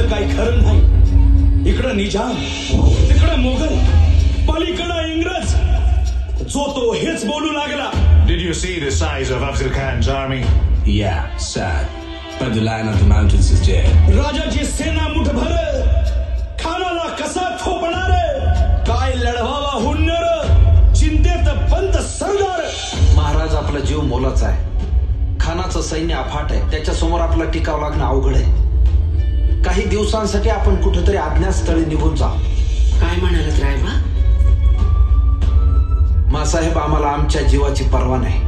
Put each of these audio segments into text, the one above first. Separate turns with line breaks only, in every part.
खानाचं काही खरं नाही. इकडं निजाम, तिकडं मोगल, पलीकडं इंग्रज. जो तो हेच बोलू लागला.
Did you see the size of Afzal Khan's army?
Yeah, sad. But the lion of the mountains is dead.
राजाची सेना मुठभर खानाला कसा थोपणार? काय लढवावा हुन्नर, चिंतेत पंत सरदार.
महाराज आपला जीव मोलाचा आहे. खानाचं सैन्य अफाट आहे. त्याच्यासमोर आपला टिकाव लागणं अवघड आहे. काही दिवसांसाठी आपण कुठेतरी अज्ञातस्थळी निघून जा.
काय म्हणालात रायबा?
मासाहेब, आम्हाला आमच्या जीवाची पर्वा नाही.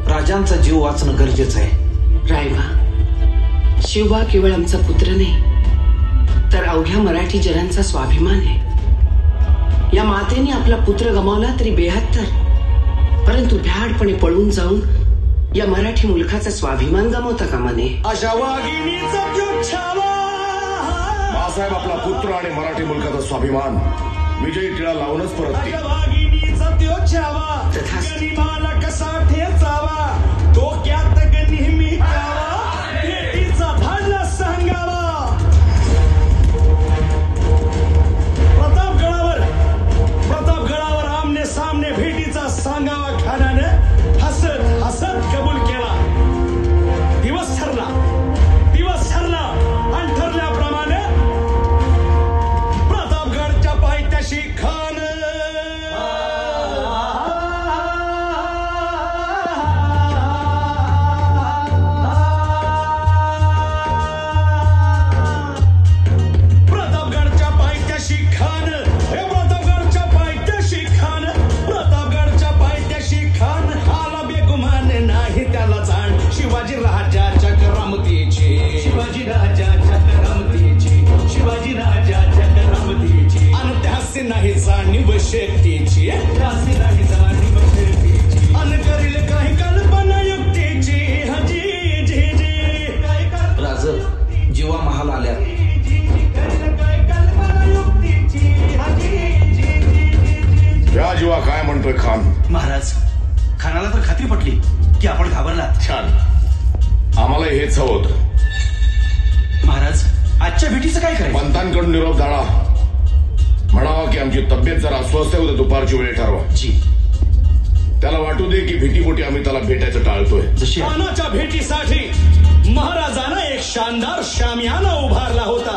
राजांचा जीव वाचणं गरजेचं आहे.
रायबा, शिवबा केवळ आमचा पुत्र नाही, तर अवघ्या मराठी जनांचा स्वाभिमान आहे. या मातेने आपला पुत्र गमावला तरी बेहत्तर, परंतु भ्याडपणे पळून जाऊन या मराठी मुलखाचा स्वाभिमान गमावता कामा नये.
अशा वाघिणीचा त्यो छावा.
मासाहेब, आपला पुत्र आणि मराठी मुलखाचा स्वाभिमान विजयी टिळा लावूनच परत
अशा वाघिणीचा त्यो छावा. गनिमाला कसा ठेचावा, डोक्यात नेहमी द्यावा, भेटीचा धाडला सांगावा. प्रतापगडावर आमने सामने भेटीचा सांगावा. खानानं हसत हसत कबूल केला. दिवस ठरला आणि ठरल्याप्रमाणे प्रतापगडच्या पायथ्याशी खान नाही जाणीव शेतीची, नाही जाणीव शेतीची, अन करील काही कल्पना युक्तीची. हजी जी जी
राज, जीवा महाल आल्या.
या जीवा काय म्हणतोय खान?
महाराज, खानाला तर खात्री पटली की आपण घाबरला.
छान, आम्हाला हेच हवं होतं.
महाराज, आजच्या भेटीचं काय करायचं?
पंतांकडून निरोप धाडा. म्हणावा की आमची तब्येत जरा अस्वस्थ आहे, उद्या दुपारची वेळ ठरवा.
जी.
त्याला वाटू दे की भीतीपोटी आम्ही त्याला भेटायचं टाळतोय.
जशी
खानाच्या भेटीसाठी महाराजानं एक शानदार शामियाना उभारला होता.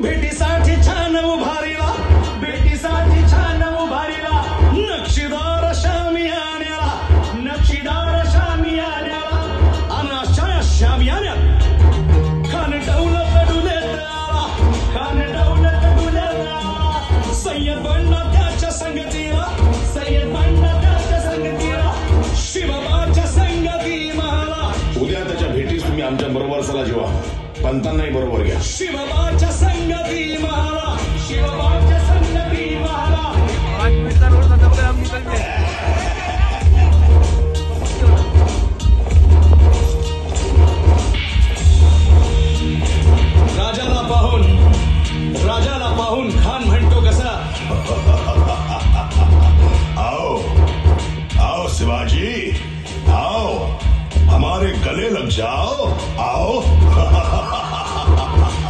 भेटीसाठी छान उभारीला, भेटीसाठी छान उभारीला नक्षीदार शामियान्याला, नक्षीदार शामियान्याला. आणि अशा शामियान्यात खान डौलत डुलत आला, खान डौलत डुलत आला. सय्यद बंडा त्याच्या संगतीला, सय्यद बंडा त्याच्या संगतीला, शिवबाच्या संगती मला.
उद्या त्याच्या भेटीस तुम्ही आमच्या बरोबर चला जीवा. पंतांनाही बरोबर घ्या.
शिवबाच्या संगती मला, शिवबाच्या संगती मला. राजाला पाहून खान म्हणतो कसा?
आओ आओ शिवाजी, आओ हमारे गले लग जाओ, आओ.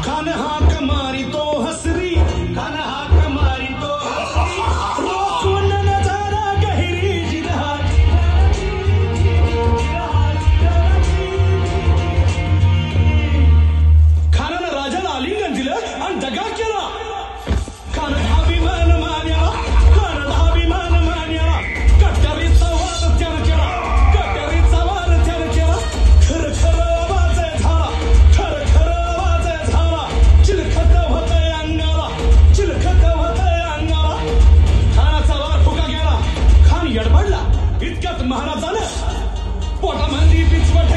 खान हाक मारी तो हसरी, खान हाक मारी तो रोखून नजारा गहिरी जिरहाची. खानानं राजाला आलिंगन दिलं आणि दगा केला. खानात अभिमान मान्याला, खानात अभिमान मान्याला. कट्यारीचा वार त्यानं केला, कट्यारीचा वार त्यानं केला. खर खर आवाज झाला, खर खर आवाज झाला. चिलखत होतय अंगाला, चिलखत होतय अंगाला. खानाचा वार फुका गेला. खान यडबडला. इतक्यात महाराजानं पोटामध्ये पिचवट